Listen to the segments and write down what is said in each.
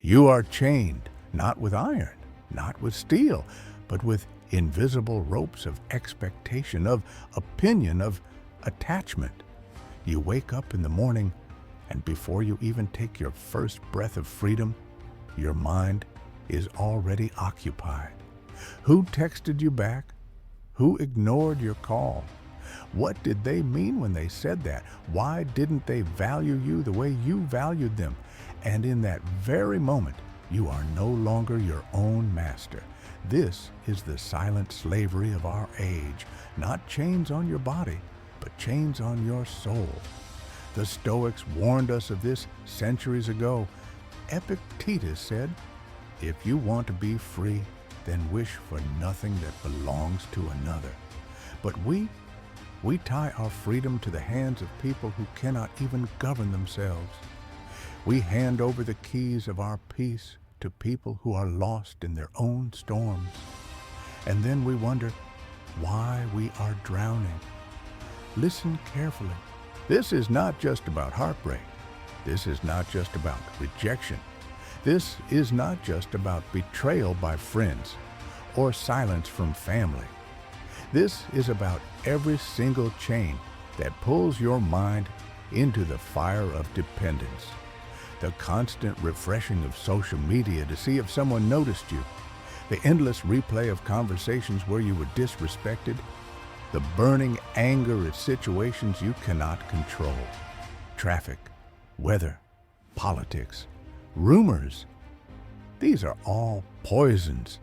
You are chained, not with iron, not with steel, but with invisible ropes of expectation, of opinion, of attachment. You wake up in the morning, and before you even take your first breath of freedom, your mind is already occupied. Who texted you back? Who ignored your call? What did they mean when they said that? Why didn't they value you the way you valued them? And in that very moment, you are no longer your own master. This is the silent slavery of our age, not chains on your body, but chains on your soul. The Stoics warned us of this centuries ago. Epictetus said, "If you want to be free, then wish for nothing that belongs to another." But we tie our freedom to the hands of people who cannot even govern themselves. We hand over the keys of our peace to people who are lost in their own storms. And then we wonder why we are drowning. Listen carefully. This is not just about heartbreak. This is not just about rejection. This is not just about betrayal by friends or silence from family. This is about every single chain that pulls your mind into the fire of dependence. The constant refreshing of social media to see if someone noticed you. The endless replay of conversations where you were disrespected. The burning anger at situations you cannot control. Traffic, weather, politics, rumors. These are all poisons.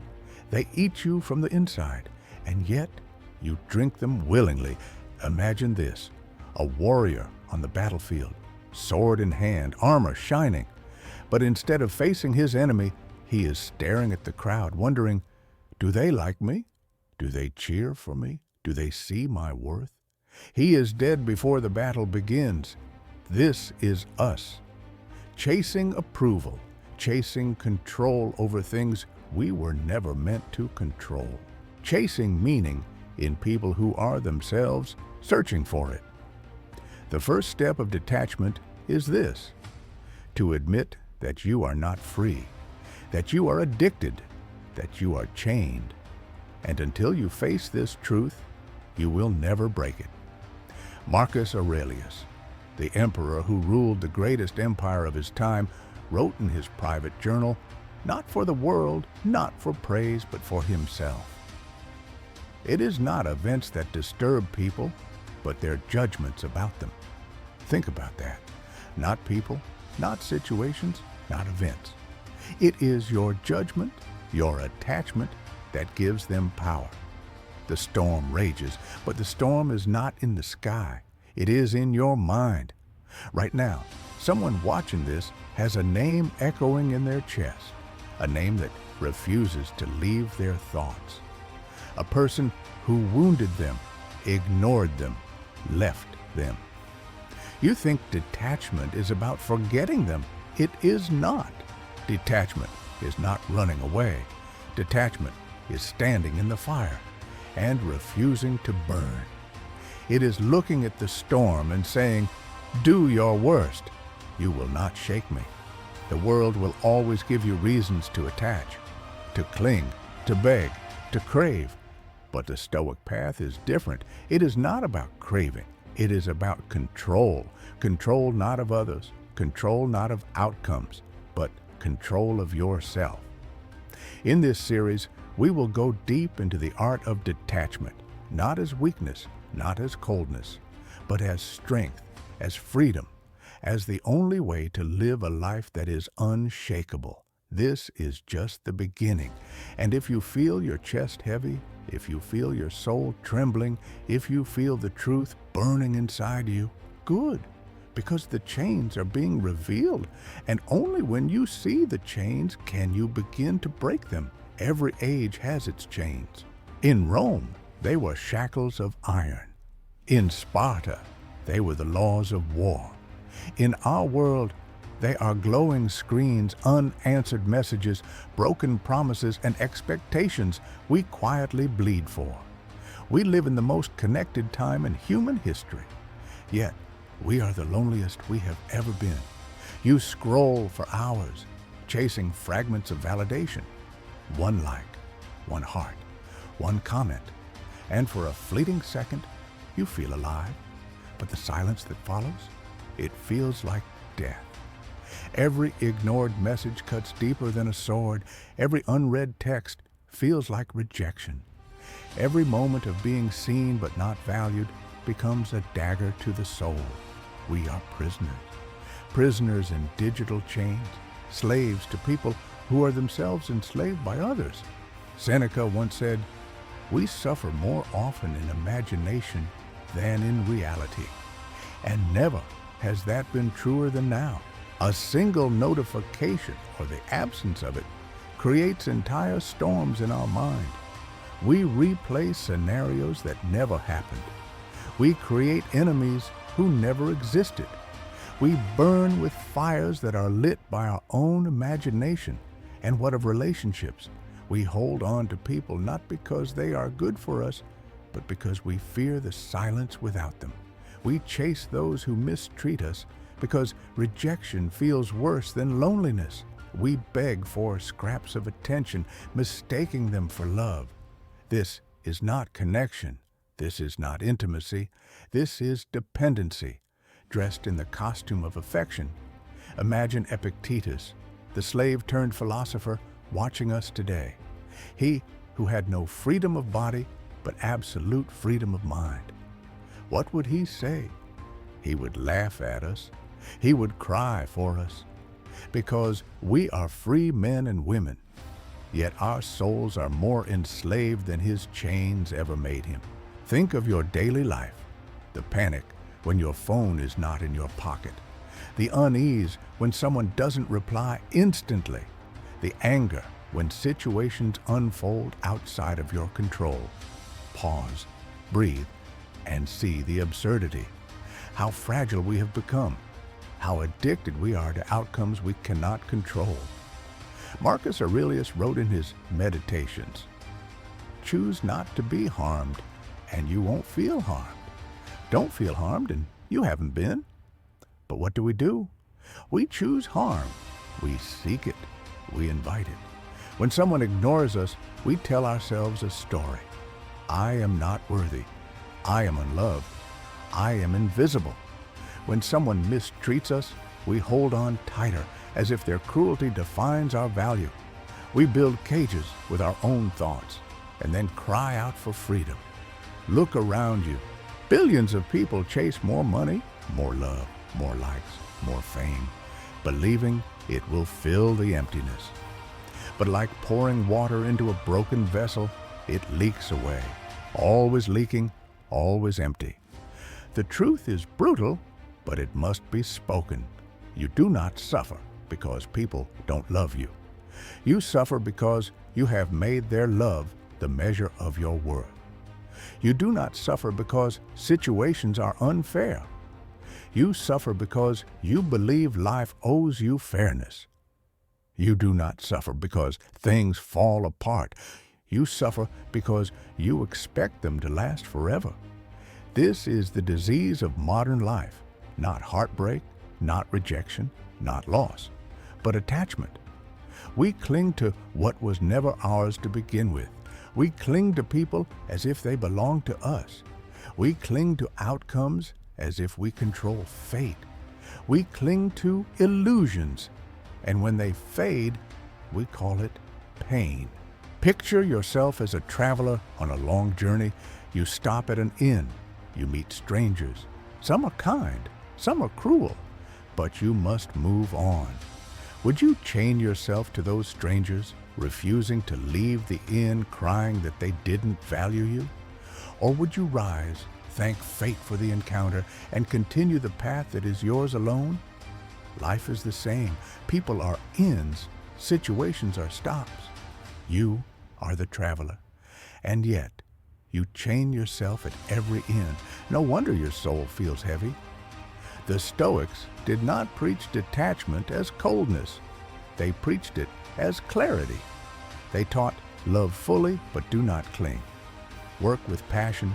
They eat you from the inside, and yet you drink them willingly. Imagine this: a warrior on the battlefield, sword in hand, armor shining. But instead of facing his enemy, he is staring at the crowd, wondering, do they like me? Do they cheer for me? Do they see my worth? He is dead before the battle begins. This is us. Chasing approval, chasing control over things we were never meant to control. Chasing meaning in people who are themselves searching for it. The first step of detachment is this: to admit that you are not free, that you are addicted, that you are chained. And until you face this truth, you will never break it. Marcus Aurelius, the emperor who ruled the greatest empire of his time, wrote in his private journal, not for the world, not for praise, but for himself. It is not events that disturb people, but their judgments about them. Think about that. Not people, not situations, not events. It is your judgment, your attachment, that gives them power. The storm rages, but the storm is not in the sky. It is in your mind. Right now, someone watching this has a name echoing in their chest, a name that refuses to leave their thoughts. A person who wounded them, ignored them, left them. You think detachment is about forgetting them. It is not. Detachment is not running away. Detachment is standing in the fire and refusing to burn. It is looking at the storm and saying, "Do your worst. You will not shake me." The world will always give you reasons to attach, to cling, to beg, to crave. But the Stoic path is different. It is not about craving. It is about control. Control not of others, control not of outcomes, but control of yourself. In this series, we will go deep into the art of detachment, not as weakness, not as coldness, but as strength, as freedom, as the only way to live a life that is unshakable. This is just the beginning. And if you feel your chest heavy, if you feel your soul trembling, if you feel the truth burning inside you, good, because the chains are being revealed. And only when you see the chains can you begin to break them. Every age has its chains. In Rome, they were shackles of iron. In Sparta, they were the laws of war. In our world, they are glowing screens, unanswered messages, broken promises, and expectations we quietly bleed for. We live in the most connected time in human history. Yet, we are the loneliest we have ever been. You scroll for hours, chasing fragments of validation. One like, one heart, one comment, and for a fleeting second, you feel alive. But the silence that follows, it feels like death. Every ignored message cuts deeper than a sword. Every unread text feels like rejection. Every moment of being seen but not valued becomes a dagger to the soul. We are prisoners. Prisoners in digital chains, slaves to people who are themselves enslaved by others. Seneca once said, "We suffer more often in imagination than in reality." And never has that been truer than now. A single notification, or the absence of it, creates entire storms in our mind. We replay scenarios that never happened. We create enemies who never existed. We burn with fires that are lit by our own imagination. And what of relationships? We hold on to people not because they are good for us, but because we fear the silence without them. We chase those who mistreat us because rejection feels worse than loneliness. We beg for scraps of attention, mistaking them for love. This is not connection. This is not intimacy. This is dependency, dressed in the costume of affection. Imagine Epictetus, the slave-turned philosopher, watching us today. He who had no freedom of body, but absolute freedom of mind. What would he say? He would laugh at us. He would cry for us. Because we are free men and women, yet our souls are more enslaved than his chains ever made him. Think of your daily life, the panic when your phone is not in your pocket, the unease when someone doesn't reply instantly, the anger when situations unfold outside of your control. Pause, breathe, and see the absurdity. How fragile we have become. How addicted we are to outcomes we cannot control. Marcus Aurelius wrote in his Meditations, "Choose not to be harmed, and you won't feel harmed. Don't feel harmed, and you haven't been." But what do? We choose harm. We seek it. We invite it. When someone ignores us, we tell ourselves a story. I am not worthy. I am unloved. I am invisible. When someone mistreats us, we hold on tighter as if their cruelty defines our value. We build cages with our own thoughts and then cry out for freedom. Look around you. Billions of people chase more money, more love, more likes, more fame, believing it will fill the emptiness. But like pouring water into a broken vessel, it leaks away, always leaking, always empty. The truth is brutal, but it must be spoken. You do not suffer because people don't love you. You suffer because you have made their love the measure of your worth. You do not suffer because situations are unfair. You suffer because you believe life owes you fairness. You do not suffer because things fall apart. You suffer because you expect them to last forever. This is the disease of modern life, not heartbreak, not rejection, not loss, but attachment. We cling to what was never ours to begin with. We cling to people as if they belong to us. We cling to outcomes as if we control fate. We cling to illusions, and when they fade, we call it pain. Picture yourself as a traveler on a long journey. You stop at an inn. You meet strangers. Some are kind, some are cruel, but you must move on. Would you chain yourself to those strangers, refusing to leave the inn crying that they didn't value you? Or would you rise, thank fate for the encounter, and continue the path that is yours alone? Life is the same. People are inns, situations are stops. You are the traveler. And yet, you chain yourself at every inn. No wonder your soul feels heavy. The Stoics did not preach detachment as coldness. They preached it as clarity. They taught love fully, but do not cling. Work with passion,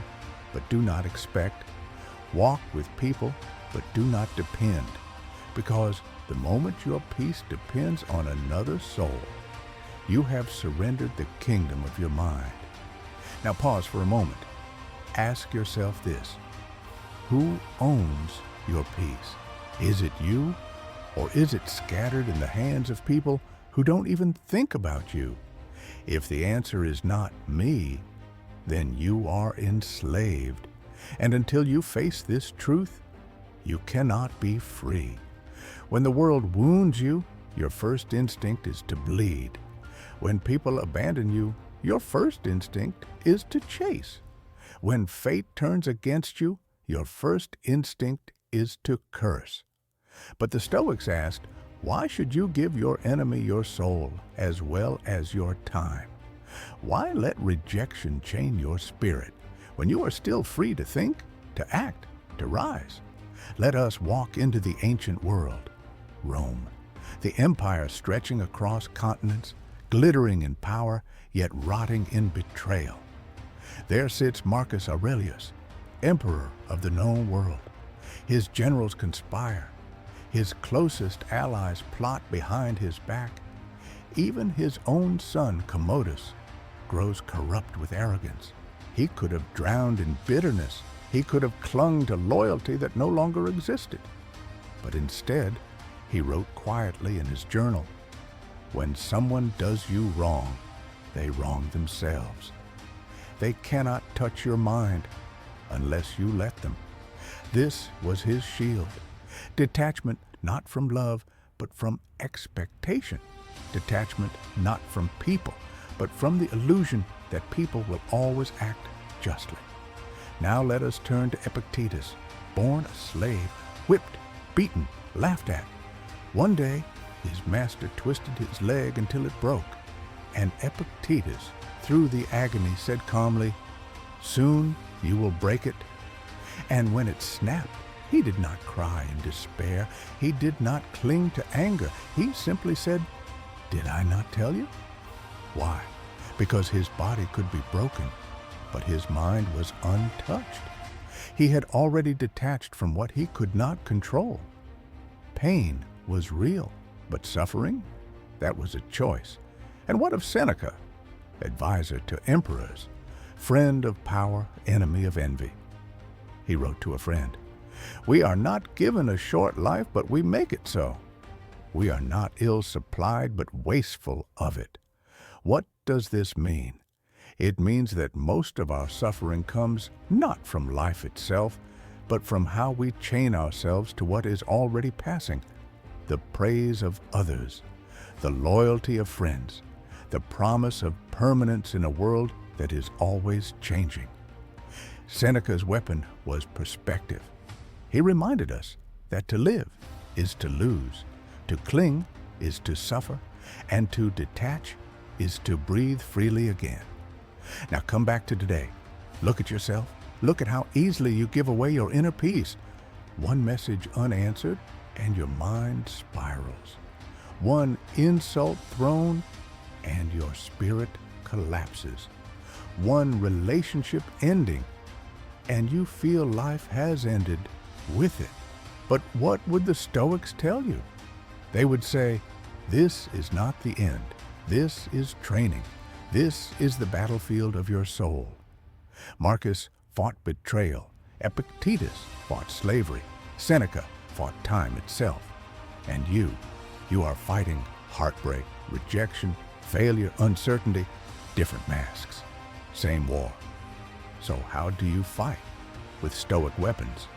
but do not expect. Walk with people, but do not depend. Because The moment your peace depends on another soul, you have surrendered the kingdom of your mind. Now pause for a moment. Ask yourself this: who owns your peace? Is it you, or is it scattered in the hands of people who don't even think about you? If the answer is not me, then you are enslaved. And until you face this truth, you cannot be free. When the world wounds you, your first instinct is to bleed. When people abandon you, your first instinct is to chase. When fate turns against you, your first instinct is to curse. But the Stoics asked, why should you give your enemy your soul as well as your time? Why let rejection chain your spirit when you are still free to think, to act, to rise? Let us walk into the ancient world, Rome, the empire stretching across continents, glittering in power, yet rotting in betrayal. There sits Marcus Aurelius, emperor of the known world. His generals conspire. His closest allies plot behind his back. Even his own son, Commodus, grows corrupt with arrogance. He could have drowned in bitterness. He could have clung to loyalty that no longer existed. But instead, he wrote quietly in his journal, "When someone does you wrong, they wrong themselves. They cannot touch your mind unless you let them." This was his shield. Detachment not from love, but from expectation. Detachment not from people, but from the illusion that people will always act justly. Now let us turn to Epictetus, born a slave, whipped, beaten, laughed at. One day, his master twisted his leg until it broke, and Epictetus, through the agony, said calmly, "Soon you will break it." And when it snapped, he did not cry in despair. He did not cling to anger. He simply said, "Did I not tell you?" Why? Because his body could be broken, but his mind was untouched. He had already detached from what he could not control. Pain was real, but suffering, that was a choice. And what of Seneca, advisor to emperors, friend of power, enemy of envy? He wrote to a friend, "We are not given a short life, but we make it so. We are not ill-supplied, but wasteful of it." What does this mean? It means that most of our suffering comes not from life itself, but from how we chain ourselves to what is already passing. The praise of others, the loyalty of friends, the promise of permanence in a world that is always changing. Seneca's weapon was perspective. He reminded us that to live is to lose, to cling is to suffer, and to detach is to breathe freely again. Now come back to today. Look at yourself. Look at how easily you give away your inner peace. One message unanswered, and your mind spirals. One insult thrown, and your spirit collapses. One relationship ending, and you feel life has ended with it. But what would the Stoics tell you? They would say, this is not the end. This is training. This is the battlefield of your soul. Marcus fought betrayal. Epictetus fought slavery. Seneca fought time itself. And you are fighting heartbreak, rejection, failure, uncertainty, different masks. Same war. So how do you fight? With Stoic weapons.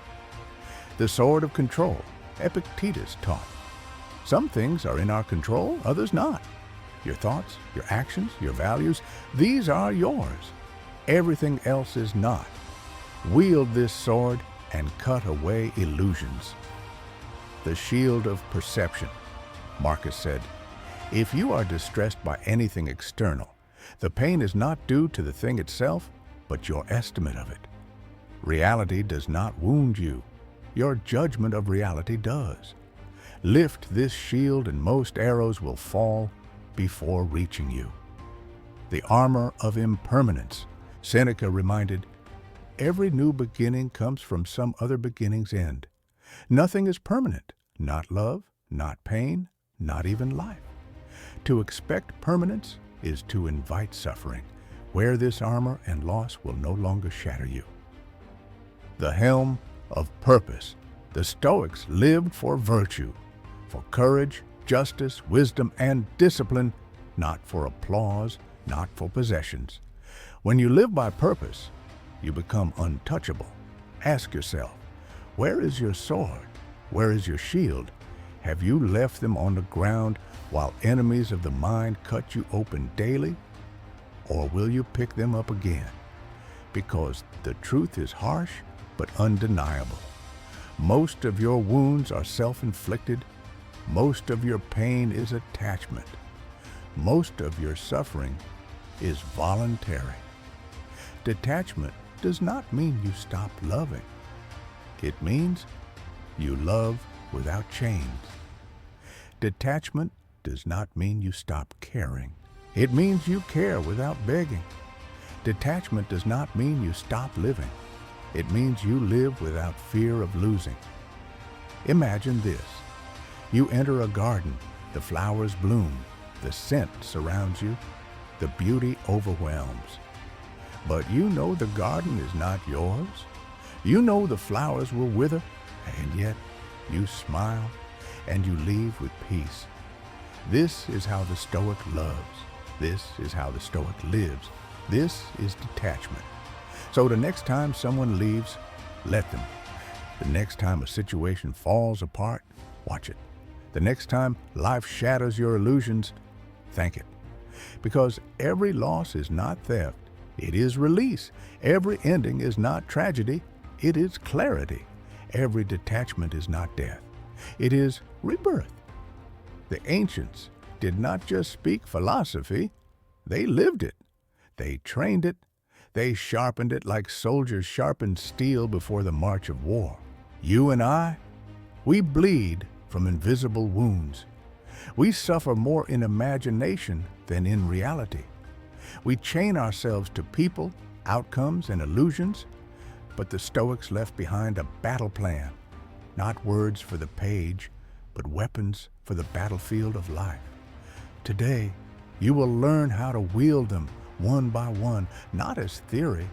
The sword of control, Epictetus taught. Some things are in our control, others not. Your thoughts, your actions, your values, these are yours. Everything else is not. Wield this sword and cut away illusions. The shield of perception. Marcus said, "If you are distressed by anything external, the pain is not due to the thing itself, but your estimate of it. Reality does not wound you. Your judgment of reality does. Lift this shield and most arrows will fall before reaching you." The armor of impermanence. Seneca reminded, every new beginning comes from some other beginning's end. Nothing is permanent, not love, not pain, not even life. To expect permanence is to invite suffering. Wear this armor and loss will no longer shatter you. The helm of purpose. The Stoics lived for virtue, for courage, justice, wisdom, and discipline, not for applause, not for possessions. When you live by purpose, you become untouchable. Ask yourself, where is your sword? Where is your shield? Have you left them on the ground while enemies of the mind cut you open daily? Or will you pick them up again? Because the truth is harsh but undeniable. Most of your wounds are self-inflicted. Most of your pain is attachment. Most of your suffering is voluntary. Detachment does not mean you stop loving. It means you love without chains. Detachment does not mean you stop caring. It means you care without begging. Detachment does not mean you stop living. It means you live without fear of losing. Imagine this. You enter a garden, the flowers bloom, the scent surrounds you, the beauty overwhelms. But you know the garden is not yours. You know the flowers will wither, and yet you smile and you leave with peace. This is how the Stoic loves. This is how the Stoic lives. This is detachment. So the next time someone leaves, let them. The next time a situation falls apart, watch it. The next time life shatters your illusions, thank it. Because every loss is not theft, it is release. Every ending is not tragedy, it is clarity. Every detachment is not death, it is rebirth. The ancients did not just speak philosophy, they lived it. They trained it. They sharpened it like soldiers sharpen steel before the march of war. You and I, we bleed from invisible wounds. We suffer more in imagination than in reality. We chain ourselves to people, outcomes, and illusions, but the Stoics left behind a battle plan, not words for the page, but weapons for the battlefield of life. Today, you will learn how to wield them one by one, not as theory,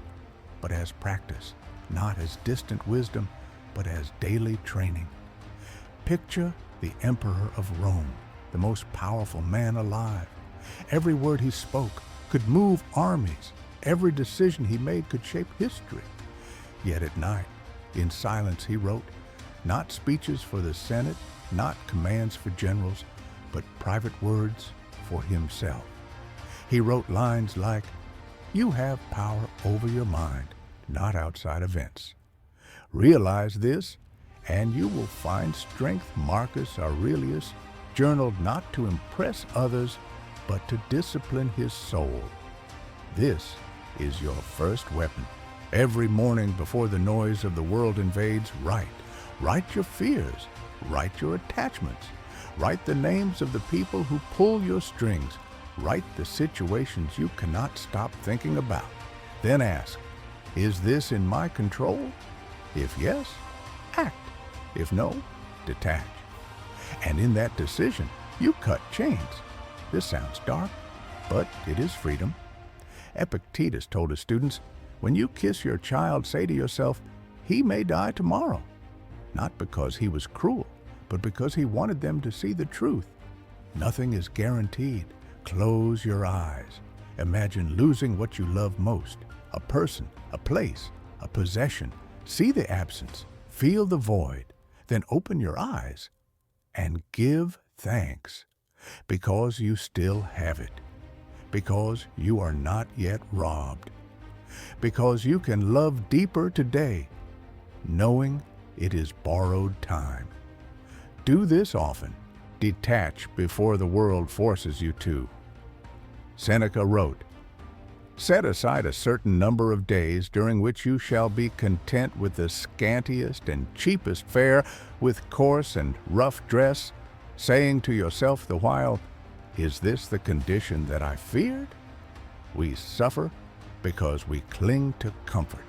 but as practice, not as distant wisdom, but as daily training. Picture the Emperor of Rome, the most powerful man alive. Every word he spoke could move armies. Every decision he made could shape history. Yet at night, in silence, he wrote, not speeches for the Senate, not commands for generals, but private words for himself. He wrote lines like, you have power over your mind, not outside events. Realize this, and you will find strength. Marcus Aurelius journaled not to impress others, but to discipline his soul. This is your first weapon. Every morning before the noise of the world invades, write. Write your fears. Write your attachments. Write the names of the people who pull your strings. Write the situations you cannot stop thinking about. Then ask, is this in my control? If yes, act. If no, detach. And in that decision, you cut chains. This sounds dark, but it is freedom. Epictetus told his students, when you kiss your child, say to yourself, he may die tomorrow. Not because he was cruel, but because he wanted them to see the truth. Nothing is guaranteed. Close your eyes. Imagine losing what you love most, a person, a place, a possession. See the absence, feel the void, then open your eyes and give thanks because you still have it, because you are not yet robbed, because you can love deeper today, knowing it is borrowed time. Do this often. Detach before the world forces you to. Seneca wrote, set aside a certain number of days during which you shall be content with the scantiest and cheapest fare, with coarse and rough dress, saying to yourself the while, is this the condition that I feared? We suffer because we cling to comfort.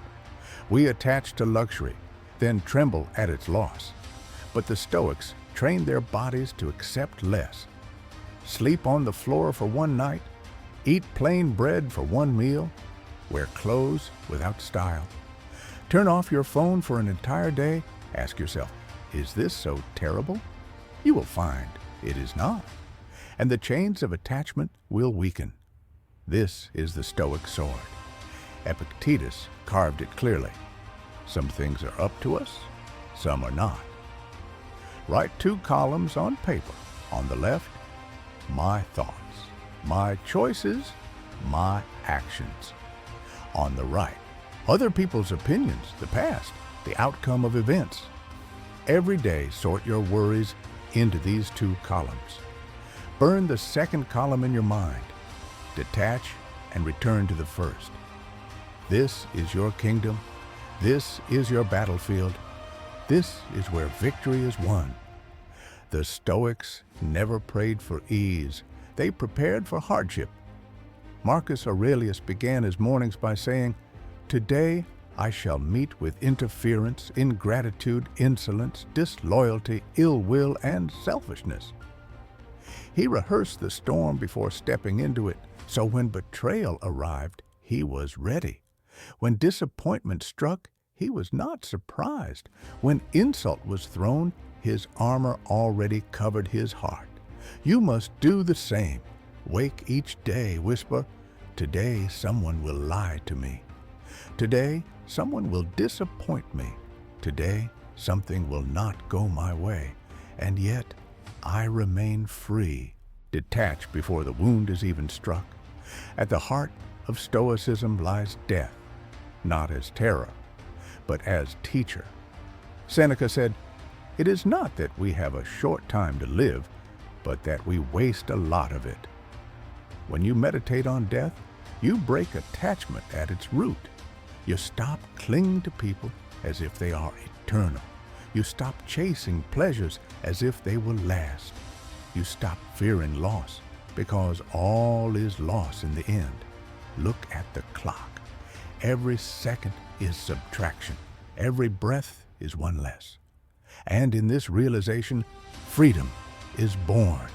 We attach to luxury, then tremble at its loss. But the Stoics train their bodies to accept less, sleep on the floor for one night, eat plain bread for one meal, wear clothes without style, turn off your phone for an entire day. Ask yourself, is this so terrible? You will find it is not, and the chains of attachment will weaken. This is the Stoic sword. Epictetus carved it clearly. Some things are up to us, some are not. Write 2 columns on paper. On the left, my thoughts, my choices, my actions. On the right, other people's opinions, the past, the outcome of events. Every day, sort your worries into these 2 columns. Burn the second column in your mind. Detach and return to the first. This is your kingdom. This is your battlefield. This is where victory is won. The Stoics never prayed for ease. They prepared for hardship. Marcus Aurelius began his mornings by saying, "Today I shall meet with interference, ingratitude, insolence, disloyalty, ill will, and selfishness." He rehearsed the storm before stepping into it, so when betrayal arrived, he was ready. When disappointment struck, he was not surprised. When insult was thrown, his armor already covered his heart. You must do the same. Wake each day, whisper, "Today someone will lie to me. Today someone will disappoint me. Today something will not go my way. And yet I remain free." Detach before the wound is even struck. At the heart of Stoicism lies death, not as terror, but as teacher. Seneca said, "It is not that we have a short time to live, but that we waste a lot of it." When you meditate on death, you break attachment at its root. You stop clinging to people as if they are eternal. You stop chasing pleasures as if they will last. You stop fearing loss, because all is loss in the end. Look at the clock. Every second is subtraction. Every breath is one less. And in this realization, freedom is born.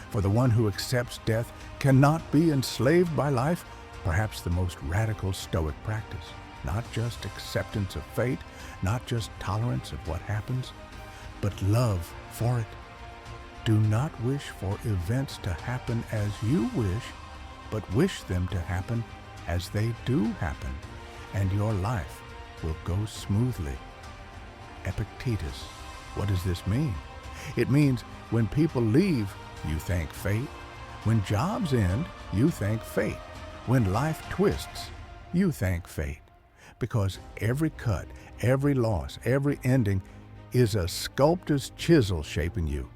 For the one who accepts death cannot be enslaved by life, perhaps the most radical Stoic practice. Not just acceptance of fate, not just tolerance of what happens, but love for it. Do not wish for events to happen as you wish, but wish them to happen as they do happen, and your life will go smoothly. Epictetus. What does this mean? It means when people leave, you thank fate. When jobs end, you thank fate. When life twists, you thank fate. Because every cut, every loss, every ending is a sculptor's chisel shaping you.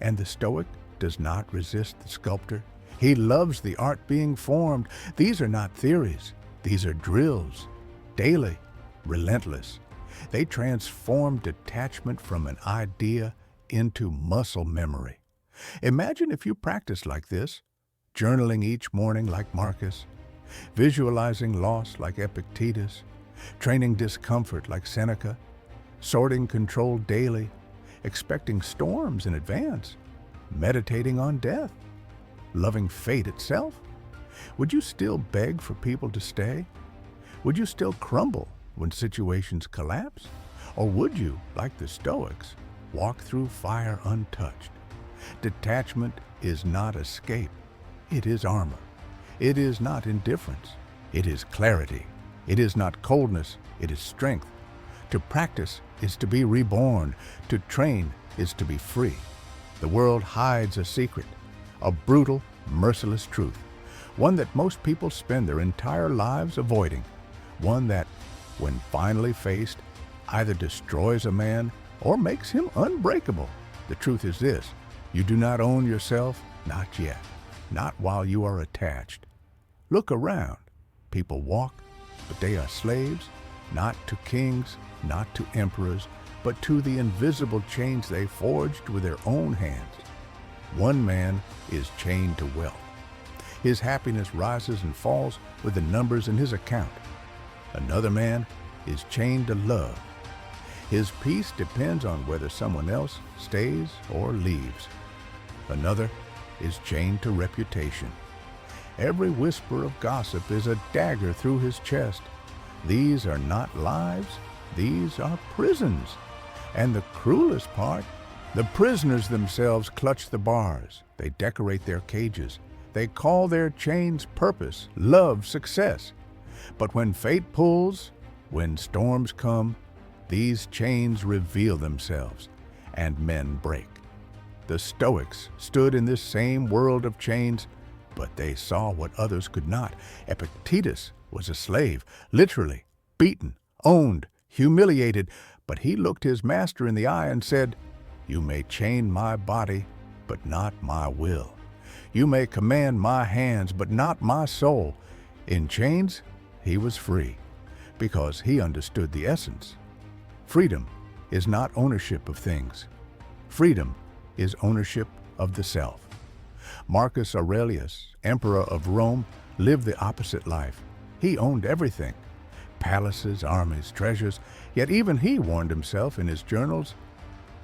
And the Stoic does not resist the sculptor. He loves the art being formed. These are not theories. These are drills. Daily, relentless. They transform detachment from an idea into muscle memory. Imagine if you practiced like this, journaling each morning like Marcus, visualizing loss like Epictetus, training discomfort like Seneca, sorting control daily, expecting storms in advance, meditating on death, loving fate itself. Would you still beg for people to stay? Would you still crumble when situations collapse? Or would you, like the Stoics, walk through fire untouched? Detachment is not escape. It is armor. It is not indifference. It is clarity. It is not coldness. It is strength. To practice is to be reborn. To train is to be free. The world hides a secret, a brutal, merciless truth, one that most people spend their entire lives avoiding, one that, when finally faced, either destroys a man or makes him unbreakable. The truth is this: you do not own yourself, not yet, not while you are attached. Look around. People walk, but they are slaves, not to kings, not to emperors, but to the invisible chains they forged with their own hands. One man is chained to wealth. His happiness rises and falls with the numbers in his account. Another man is chained to love. His peace depends on whether someone else stays or leaves. Another is chained to reputation. Every whisper of gossip is a dagger through his chest. These are not lives, these are prisons. And the cruelest part, the prisoners themselves clutch the bars. They decorate their cages. They call their chains purpose, love, success. But when fate pulls, when storms come, these chains reveal themselves, and men break. The Stoics stood in this same world of chains, but they saw what others could not. Epictetus was a slave, literally, beaten, owned, humiliated, but he looked his master in the eye and said, "You may chain my body, but not my will. You may command my hands, but not my soul." In chains, he was free, because he understood the essence. Freedom is not ownership of things. Freedom is ownership of the self. Marcus Aurelius, emperor of Rome, lived the opposite life. He owned everything, palaces, armies, treasures, yet even he warned himself in his journals,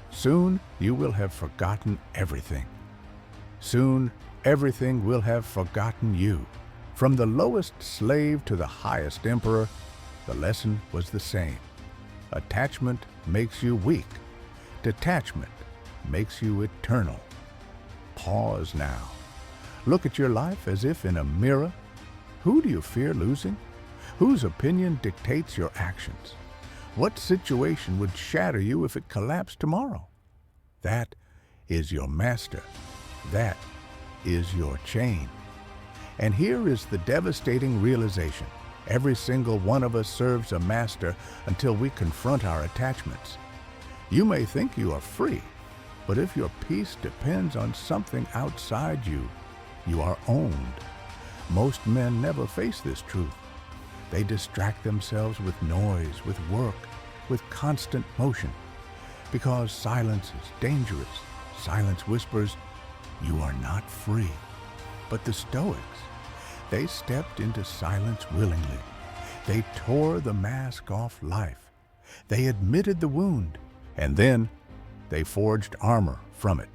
"Soon you will have forgotten everything. Soon everything will have forgotten you." From the lowest slave to the highest emperor, the lesson was the same. Attachment makes you weak. Detachment makes you eternal. Pause now. Look at your life as if in a mirror. Who do you fear losing? Whose opinion dictates your actions? What situation would shatter you if it collapsed tomorrow? That is your master. That is your chain. And here is the devastating realization. Every single one of us serves a master until we confront our attachments. You may think you are free, but if your peace depends on something outside you, you are owned. Most men never face this truth. They distract themselves with noise, with work, with constant motion, because silence is dangerous. Silence whispers, "You are not free." But the Stoics, they stepped into silence willingly. They tore the mask off life. They admitted the wound, and then they forged armor from it.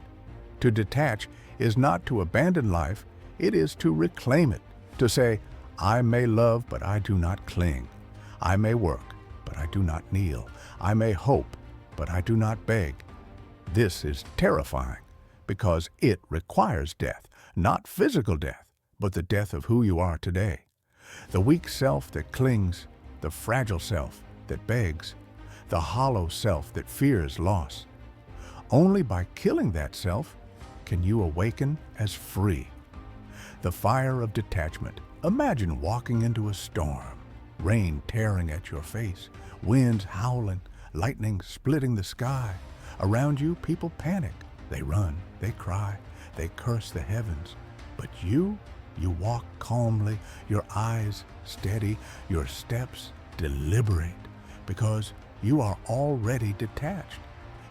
To detach is not to abandon life, it is to reclaim it, to say, "I may love, but I do not cling. I may work, but I do not kneel. I may hope, but I do not beg." This is terrifying because it requires death, not physical death, but the death of who you are today. The weak self that clings, the fragile self that begs, the hollow self that fears loss. Only by killing that self can you awaken as free. The fire of detachment. Imagine walking into a storm, rain tearing at your face, winds howling, lightning splitting the sky. Around you, people panic. They run, they cry, they curse the heavens. But you walk calmly, your eyes steady, your steps deliberate, because you are already detached.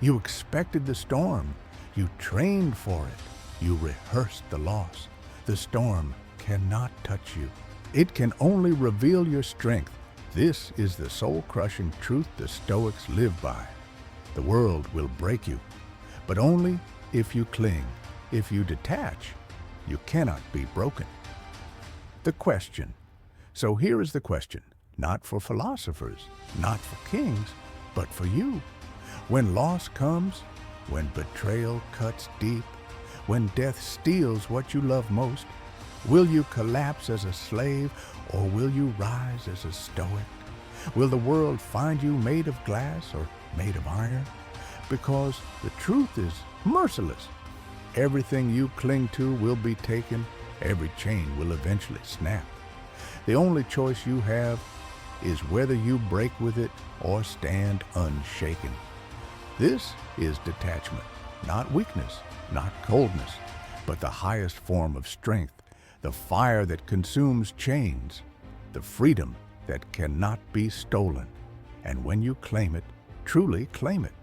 You expected the storm. You trained for it. You rehearsed the loss. The storm cannot touch you. It can only reveal your strength. This is the soul-crushing truth the Stoics live by. The world will break you, but only if you cling. If you detach, you cannot be broken. The question. So here is the question, not for philosophers, not for kings, but for you. When loss comes, when betrayal cuts deep, when death steals what you love most, will you collapse as a slave, or will you rise as a Stoic? Will the world find you made of glass or made of iron? Because the truth is merciless. Everything you cling to will be taken. Every chain will eventually snap. The only choice you have is whether you break with it or stand unshaken. This is detachment, not weakness, not coldness, but the highest form of strength, the fire that consumes chains, the freedom that cannot be stolen. And when you claim it, truly claim it,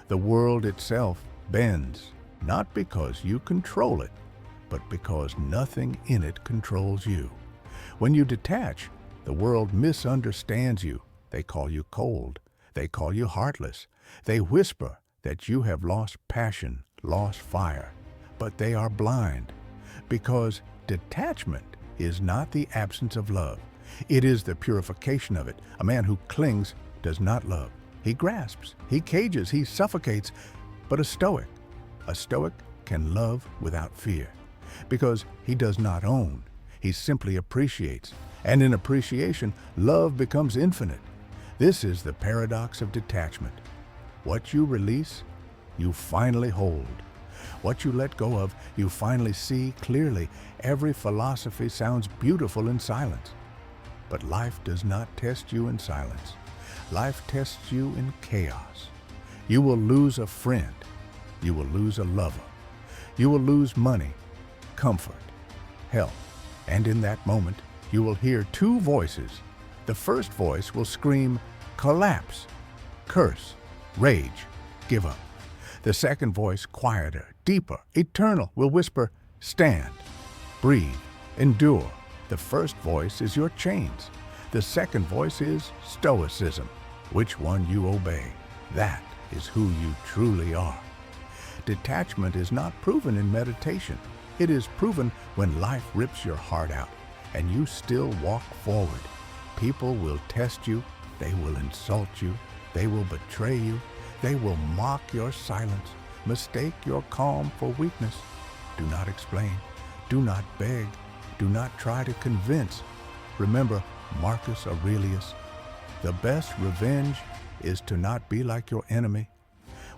the world itself bends, not because you control it, but because nothing in it controls you. When you detach, the world misunderstands you. They call you cold. They call you heartless. They whisper that you have lost passion, lost fire, but they are blind, because detachment is not the absence of love. It is the purification of it. A man who clings does not love. He grasps, he cages, he suffocates. But a Stoic can love without fear, because he does not own. He simply appreciates. And in appreciation, love becomes infinite. This is the paradox of detachment. What you release, you finally hold. What you let go of, you finally see clearly. Every philosophy sounds beautiful in silence. But life does not test you in silence. Life tests you in chaos. You will lose a friend. You will lose a lover. You will lose money, comfort, health. And in that moment, you will hear two voices. The first voice will scream, collapse, curse, rage, give up. The second voice, quieter, deeper, eternal, will whisper, stand, breathe, endure. The first voice is your chains. The second voice is Stoicism. Which one you obey, that is who you truly are. Detachment is not proven in meditation. It is proven when life rips your heart out and you still walk forward. People will test you, they will insult you, they will betray you, they will mock your silence, mistake your calm for weakness. Do not explain, do not beg, do not try to convince. Remember Marcus Aurelius, the best revenge is to not be like your enemy.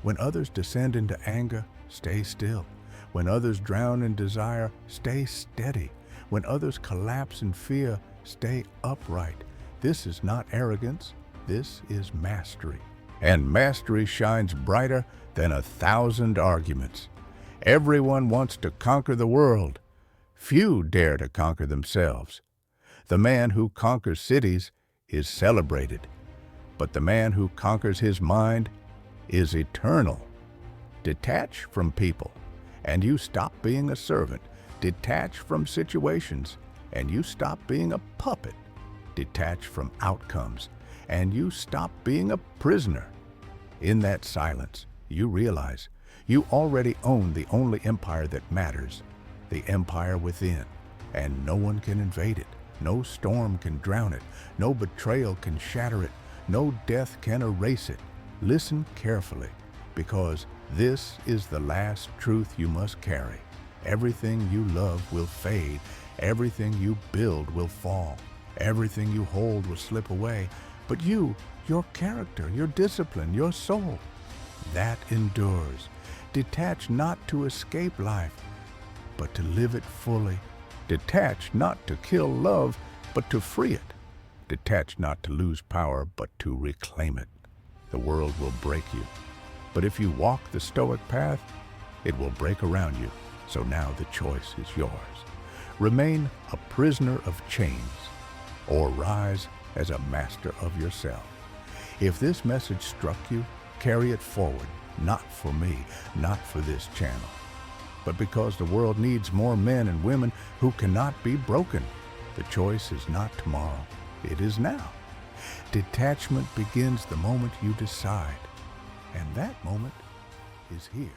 When others descend into anger, stay still. When others drown in desire, stay steady. When others collapse in fear, stay upright. This is not arrogance, this is mastery. And mastery shines brighter than 1,000 arguments. Everyone wants to conquer the world. Few dare to conquer themselves. The man who conquers cities is celebrated, but the man who conquers his mind is eternal. Detach from people, and you stop being a servant. Detach from situations, and you stop being a puppet. Detach from outcomes, and you stop being a prisoner. In that silence, you realize you already own the only empire that matters, the empire within, and no one can invade it. No storm can drown it. No betrayal can shatter it. No death can erase it. Listen carefully, because this is the last truth you must carry. Everything you love will fade. Everything you build will fall. Everything you hold will slip away. But you, your character, your discipline, your soul, that endures. Detach not to escape life, but to live it fully. Detach not to kill love, but to free it. Detach not to lose power, but to reclaim it. The world will break you, but if you walk the Stoic path, it will break around you. So now the choice is yours. Remain a prisoner of chains, or rise as a master of yourself. If this message struck you, carry it forward, not for me, not for this channel, but because the world needs more men and women who cannot be broken. The choice is not tomorrow, it is now. Detachment begins the moment you decide, and that moment is here.